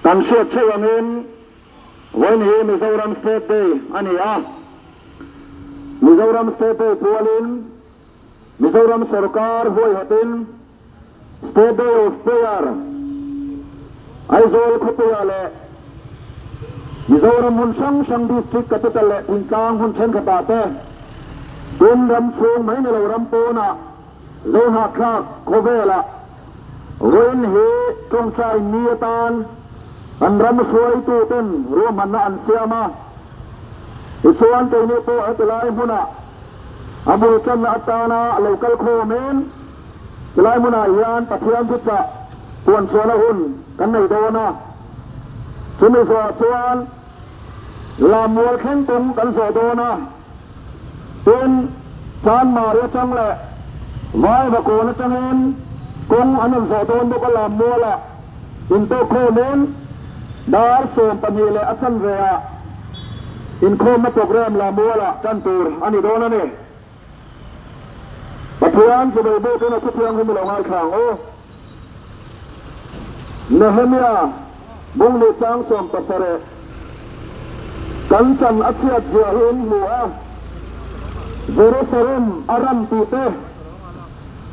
กันเชื่อเชื่อเงินวันนี้มิโซรัมสเตทอันนี้มิโซรัมสเตทพัวลินมิโซรัมสรการห้วยหัดินสเตทออฟเปียร์ไอโซลคุปยาเล่มิโซรัมหุ่นช่างดิสตริกกัตเตลเล่อินกางหุ่นเชนขตาเต้ตุนรำช่วงไม่ในเรารำโปนะโซนาคลากโคเวล่าเวนเฮจงใจมีตานอันรำช่วยตัวเต้นรวมมันอันเสียมาอิสวานตัวนี้ตัวอัตไลมุนะอาบุจันอัตานาเลวกัลโคเมนอัตไลมุนะยานปัทยานทุษะปวนสวนหุ่นกันในโดนะชิมิสวาสวนลามวลแข่งตุงกันโซโดนะเป็นจานมาเรียจังแหละไว้บะโกนจังเงินกงอันนั้นโซโดนบุกลามมัวละอินโตโคเมนดาร์โซมปนีเลอัสันเรียอินโคมมาโปรแกรมลามัวละจันตูร์อันนี้โดนนะนี่ปัทยานจะไปเบิกนะทุกเรื่องให้มันลงให้ข่างโอ้เนเฮเมียบุงเลจังโซมปัสเรกันจันอัจฉริยะหินหัวเยรูซาเล็มอารัมตีเต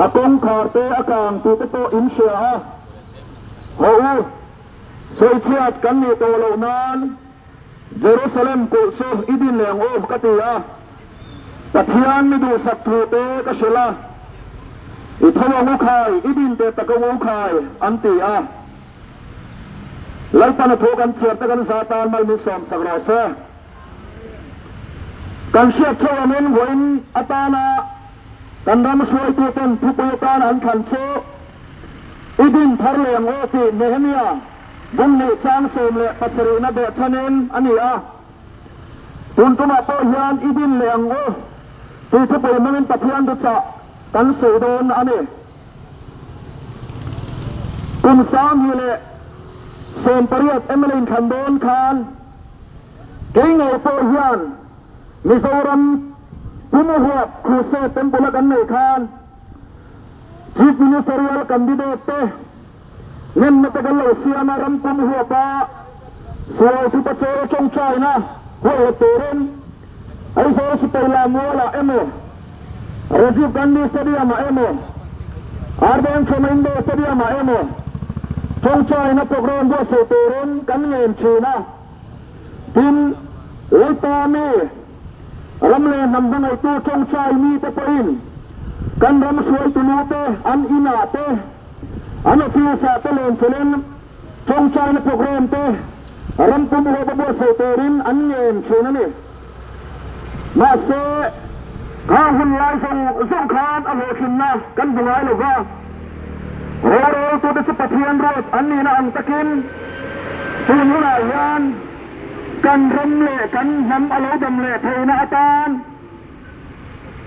อากงขาเตอากางตีเตโตอินเชียโอ้สวยเชียดกันนี่โตเหล่านั้นเยรูซาเล็มกุศลอิดินเหลียงโอ้กติยาปัทยานไม่ดูสักทูเตก็เชล่าอิทวงูขายอิดินเตตะกงูขายอันตีอาไล่ปันทุกันเชียดตะกันซาตานไม่มีสมสักรอเซกันเชียดเชื่อเน้นหวยอัตานากันรำช่วยตัวเป็นทุกประการอันขันโซอิดินทาร์เลงโอติเนเฮเมียบุญนิจางโสมเลปัสรีนาเดชเนนอันนี้ตุนตุมาโปยานอิดินเลงโอที่ทุกประมันปัทยันดุษะกันสูดนอันนี้ตุนสามฮิเลโสมปริยัตเอเมลินขันโดนคานเก่งเอาโปยานมิโซรัมผู้มุ่งหัวครูเซเป็นบุลกันในคานชีฟมินิสเตอร์กันดิเดตเตเงินมาตะกันเหล่าเสียนารำผู้มุ่งหัวป้าสวยทุกประเทศจงใจนะหัวเตเรนไอโซสเปลามัวละเอโมราจีฟกันดีสเตดียมาเอโมอาร์เบนชมินเดสเตดียมาเอโมจงใจนะโปรแกรมบัวเซเตเรนกันเงินชีนะทีมอุตามีรำเลนำบังไอตัวจงใจมีแต่ปืนกันรำสวยตุลูเตอันอินาเตอันฟิวซาเตเลนเซเลนจงใจในโปรแกรมเตรำปุ่มหัวบัวเซเตรินอันเงินเชนันนี่มาเซข้าหุ่นลายส่งคานอโลชินนะกันบุงไงหรือว่าเราตัวจะปะเทียนรถอันนี้นะอันตะกินตุนหลายยานกันรำเละกันนำอารมณ์ดำเละเทนาตาน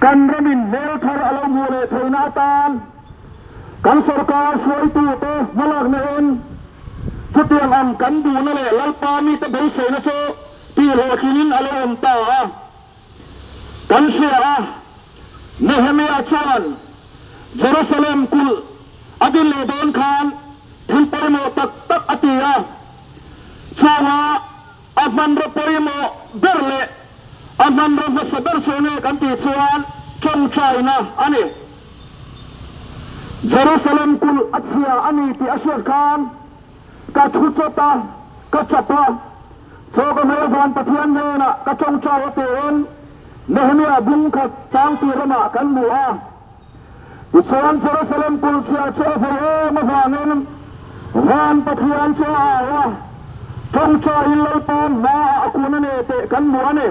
กันรำมินเนรทารอารมณ์มูเละเทนาตานกันสรการสวยตัวเตมาลักเนินชุดเตียงอันกันดูนั่นแหละลัลปามีแต่เบสเซนโซปีโลคินินอารมณ์ตากันเสียเนเฮเมียชานเยรูซาเล็มกุลอดิลเลโดนคานทิมปริโมตักอติยาชาวาอัฟมันรปริโมเบอร์เลอัฟมันรฟสเบอร์โซเนกันติชวนจงใจนะอันนี้เยรูซาเล็มกุลอัศยาอันนี้ที่อัชรคานกัดหุจตากัดจับปะโซกเมลวันปะเทียนเนนะกัดจงใจเตนเนหเมียบุงขัดจางตีระมากันบัวอิสราเอลเยรูซาเล็มกุลเชียเชฟเอมาฟังเงินวันปะเทียนเจ้าจงใจเลยปนมาอากูนั่นเองเตะกันบัวนี่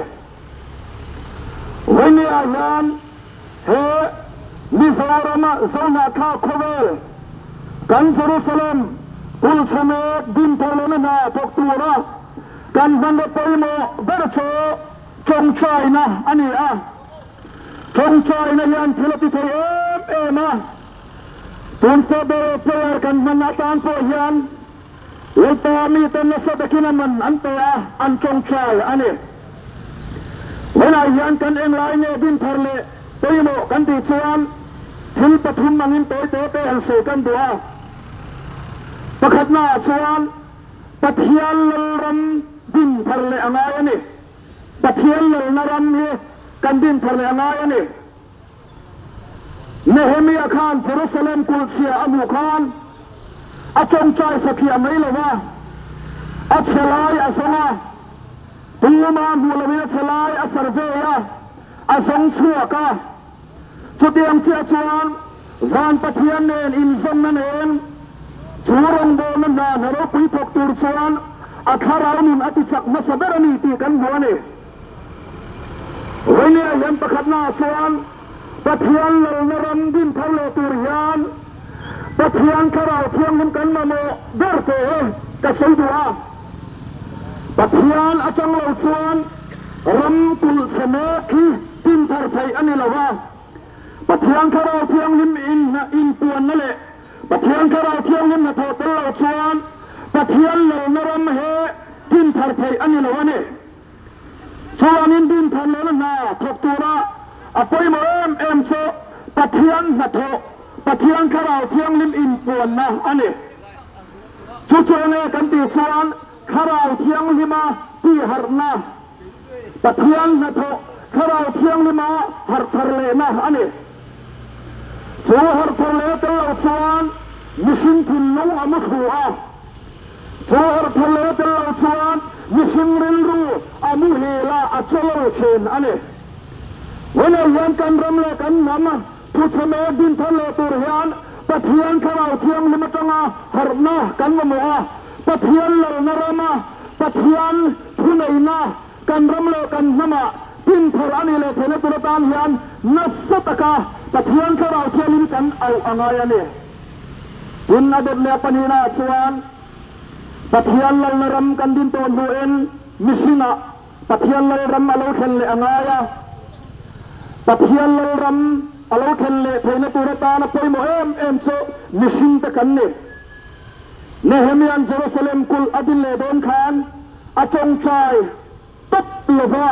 วันนี้อาจารย์เฮมิซารามาโซนาคาโคเวลกันเยรูซาเล็มอุลชเมดดินทอลเมนาตกตัวนะกันบันดาปริโมเบอร์โชจงใจนะอันนี้จงใจนะยันทิลปิเทเอมาตุนสเตเบอร์เพลย์กันมันนาตานโปยันเลตามีเต็มนัสเดกินามันอันเตะอันจงใจอันนี้เวลายันกันเองไลน์เนี่ยบินทะเลเตยโมกันติชวนทิลปทุมมันินเตยอันเสกันตัวประคัดหน้าชวน ปะเทียนลรำดินทะเลอ่างายนี่ปะเทียนลนรำนี่กันดินทะเลอ่างายนี่เนเฮมียคานเยรูซาเล็มกุลเซียอมูคานอาจงใจสักอย่างไม่เลยว่าอาเชลายอาสงะตัวมาบูลวิเชลายอาสรเวียอาสงชัวกะจุดเดียงเชื่อชวนวันปะเทียนเนนอินทรงนั่นเองชูรงโบนันนานรกุยพกตูร์ชวนอาคารานุนอติจักมาสเบรนีตีกันหัวนี่วันนี้ยังประคับหน้าชวนปะเทียนลนรำดินทะเลตุริยานปะเทียนคาราวเทียงมันกันมาโมเดอร์เตกษัตริย์ปะเทียนอาจังเราชวนรำตุลเสมอคีดินทะเลไทยอันนี้ละว่าปะเทียนคาราวเทียงลิมอินปวนนั่นแหละปะเทียนคาราวเทียงลิมนาโทตเราชวนปะเทียนลนรำเฮดินทะเลไทยอันนี้ละว่าเนี่ยชวนดินทะเลนั่นน่ะทบตัวละอภัยมาเอ็มโซปะเทียนนาโทปะเทียนคาราวเทียงลิมอินปวนนะอันนี้ชุดเนี่ยกันตีชวนคาราวเทียงลิมาที่หาร์นาปะเทียนนาโทคาราวเทียงลิมาหาร์ทะเลนะอันนี้ชัวหาร์ทะเลตลอดชวนมิชินทินนุ่งอามุขัวชัวหาร์ทะเลตลอดชวนมิชินเรียนรู้อามุเฮลาอัจฉริยะอันนี้วันนี้ยังกันรำเลกันนำผู้ชมดินทะเลตุรยานปะเทียนคาราวเทียงลิมตังอาหาร์นากันมามัวปะเทียนลนรามาปะเทียนทุนายนากันรำเลกันนำดินทะเลนี่เลยเทนตุรตานยันนัสตะกาปะเทียนคาราวเทียงลิมกันเอาอ่างายนี่ดินอดีตเลปนีนาชวนปะเทียนลนรำกันดินตัวดูเอ็นมิชินะปะเทียนลนรำมาเลเคนเลอ่างายปะเทียนลรำอาลูเคนเลเทนตุรตานะไปโมเอ็มโซมิชินตะกันเนเนเฮมียันเยรูซาเล็มกุลอดินเลโดนขานอาจงใจตัดลบะ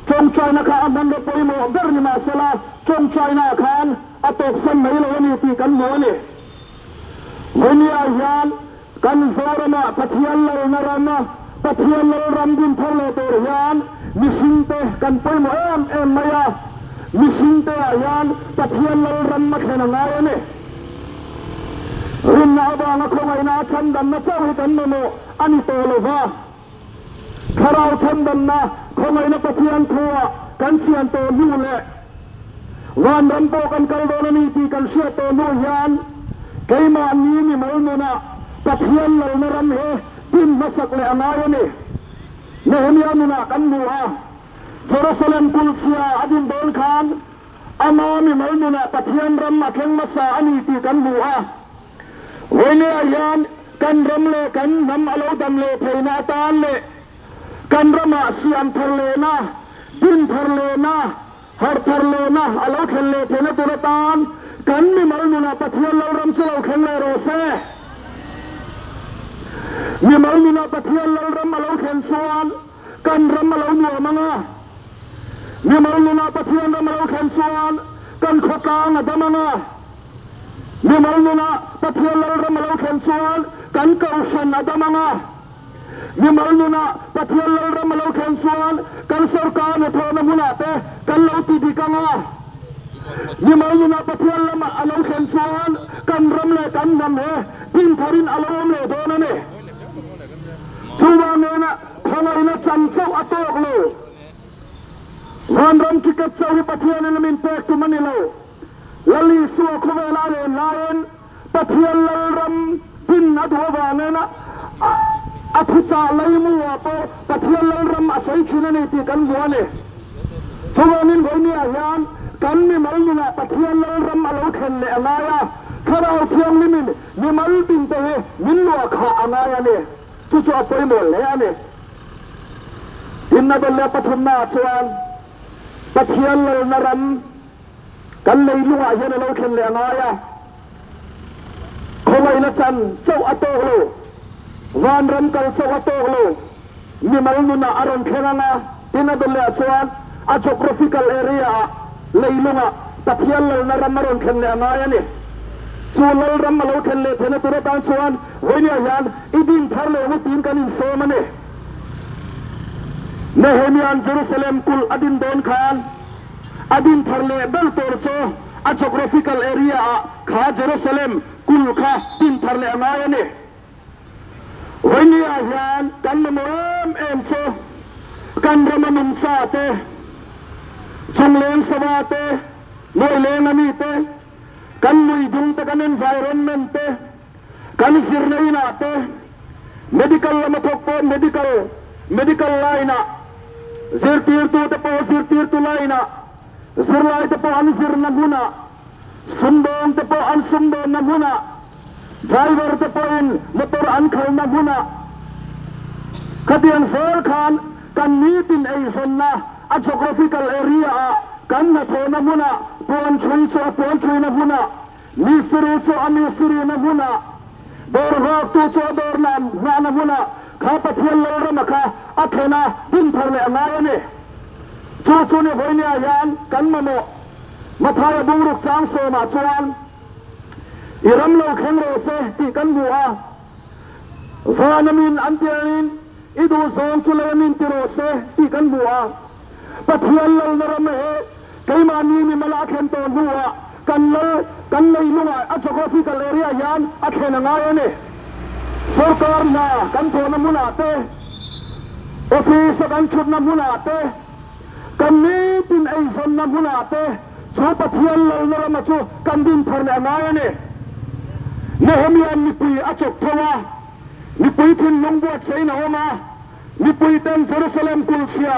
จงใจนะคะอันนั้นไปโมเดอร์นิมาสลาจงใจนาขานอาตกสันไม่เลวนี่ตีกันโมนี่วันนี้อาญานกันโซรมาปะเทียนลนรำนะปะเทียนลรำดินทะเลตุรยานมิชินเตกันไปโมเอ็มมายามิชินเตอาญานปะเทียนลรำมาแค่นงายนี่รินนาบางคงไอนาชันดันนะเจ้าให้กันโมอันนี้โตเลยว่าคาราวชันดันนะคงไอนะปะเทียนทัวกันเชียนโตนู่นแหละวันรำโปกันกัลโดนีตีกันเชียโตนู่นยานไกมาอันนี้นี่มันนู่นนะปะเทียนลนรำเฮดินมาสักเลยอ่างายนี่เนเมียนู่นนะกันดูฮะเยรูซาเล็มกุลเซียอดินโดนขานอามามีมันนู่นนะปะเทียนรำมาเข่งมาสาอันนี้ตีกันดูฮะวันนี้อาญานกันรำเลกันนำอาลูดำเลเทนาตาเลกันรำมาเสียมทะเลนะดินทะเลนะหาร์ทะเลนะอาลูเคนเลเทนตุรตานกันมีมันนู่นนะปะเทียนเรารำเชลาเข่งเลโรเซมีมันนู่นนะปะเทียนเรารำอาลูเข่งสวนกันรำอาลูนัวมังะมีมันนู่นนะปะเทียนรำอาลูเข่งสวนกันขดางอะดมังะมีมันนู่นนะปะเทียนเรารำอาลูเข่งสวนกันเกาสันอะดมังะมีมันนู่นนะปะเทียนเรารำอาลูเข่งสวนกันสร์การเนี่ยโทนมุนาเตกันเราตีดีกังะมีมันนู่นนะปะเทียนเราอาลูเข่งสวนกันรำเลกันนำเฮดินทารินอาลูเลโดนนี่ชัวร์เนี่ยนะทำไมนะจันเจ้าอโตกโลวันรำกิจเจ้าปะเทียนนี่มินเตกตุมันนี่โลลลีสัวคุเวลาเรนลาเรนปะเทียนลรำดินอดหัววานเนี่ยนะอภิจาลัยมัวโตปะเทียนลรำอาศัยชินนี่ตีกันหัวนี่ชัวร์นี่คนนี้ยานกันมีมันนี่นะปะเทียนลรำอาลูเข็นเลยอะไรอะข้าเราเทียงนี่มีมันตินเตะมินลัวขาอะไรเนี่ยจู่ๆไปหมดเลยเนี่ยดินนั่นเลยปฐมนาชวนปะเทียนลนรำกันเลยลัวเห็นเราเข็นเลยอะไรอะคนเลยนะจันเจ้าอโตโลวันรำกันเจ้าอโตโลมีมันนู่นอารมณ์แค่นั้นดินนั่นเลยชวนอาจจะ geographical area เลยลุงปะเทียนลนรำอารมณ์แค่เลยอะไรเนี่ย ชวนเรารำมาเราเทนเลเทนตัวตานชวนวันนี้ยันอีดินทาร์เลวตีนกันอินโซมันเนเนเฮมีอันเยรูซาเล็มคุลอดินโดนขานอดินทาร์เลเบลตัวโซa geographical area kha Jerusalem kul kha tin thar le angai ani wani ayan kan nom em cho kan ramanum sa te chungleng sawa te noileng ani te kan mui dung te kan environment te kan sirnaina te medical lamathok po medical line zirtir tu line zirlai te po an zir na muna sumbong te po an sumbong na muna driver te po in motor an khal na muna katian sel khan kan nitin ay son na a geographical area kan na tho na muna puan chui na muna mystery na muna dor hak tu cho dor nam na muna kha pathian lo ra makha athena din thar le angai ani chu ne voi ne yan kan mamo mathaya bungruk chang so ma chuan iram lo khen ro se ti kan bua vanamin antianin idu zong chulamin ti ro se ti kan bua pathian lo na ram he kaimani ni mala khen ton bua kan lei lunga a geographical area yan a thena ngai ani sarkar na kan thona muna te office kan chut na muna te kami tin ay son na muna te so pathian lo na ma chu kan din thar na ngai ani Nehemiah ni pui achok thawa ni pui thin longbuat sei na homa ni pui ten Jerusalem kulsia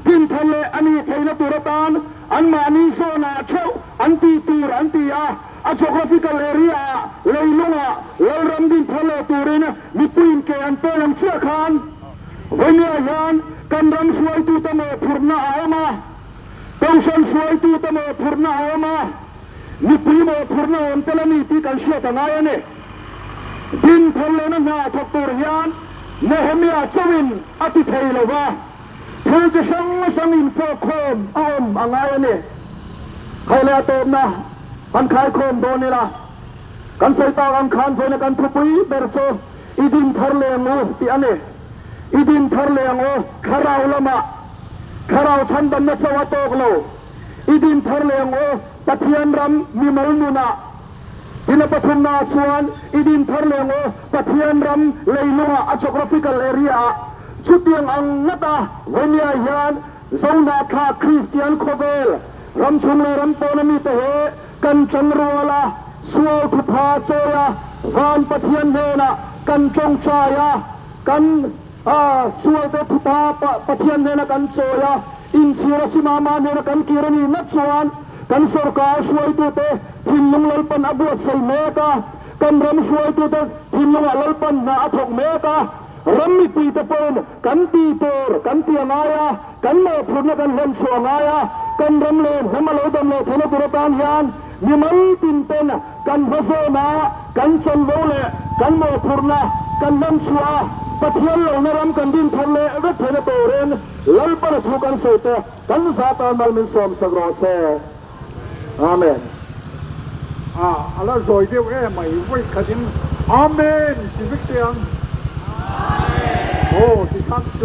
tin thale ani theina turatan an mani so na chau anti tur anti a geographical area leilunga lelram din thale turina ni pui ke an pelam chia khan vania yan kan ram suai tu tame purna ama kausan suai tu tame purna ama ni primo purna on telani ti kan shia tangai ne din thole na na thoktur yan Nehemiah chawin ati theilowa thul che sang in po khom angai ne khaile atom na kan khai khom do ni la kan sai ta kan khan phone kan thupui bercho idin tharle ngo ti ane idin tharle ngo kharau lama kharau chandan na chawa tok lo idin tharle ngo pathian ram mi malnuna ina pathumna chuan idin tharle ngo pathian ram leilunga a geographical area chutiang ang nata wenia yan zona kha Christian khovel ram chumle ram ponami te he kan changrwala sual thupha choya van pathian hena kan chongchaya kan sual te thupha pathian hena kan choya in sirasima ma hena kan kirani na chuan kan sarkar suai tu te thinlung lalpan abuat sai meka kan ram suai tu te thinlung lalpan na athok meka rammi pi te pon kan ti tor kan ti angaya kan mo phurna kan lem su angaya kan ram le namalo dam le thena turatan yan nimal tin ten kan hose na kan chan bole kan mo phurna kan lem suwa pathian lo na ram kan din thalle ave thena toren lalpan thu kan sote kan satan mal min som sagro se amen ala rồi tiêu mày với cái tiếng amen chỉ biết tiếng amen thì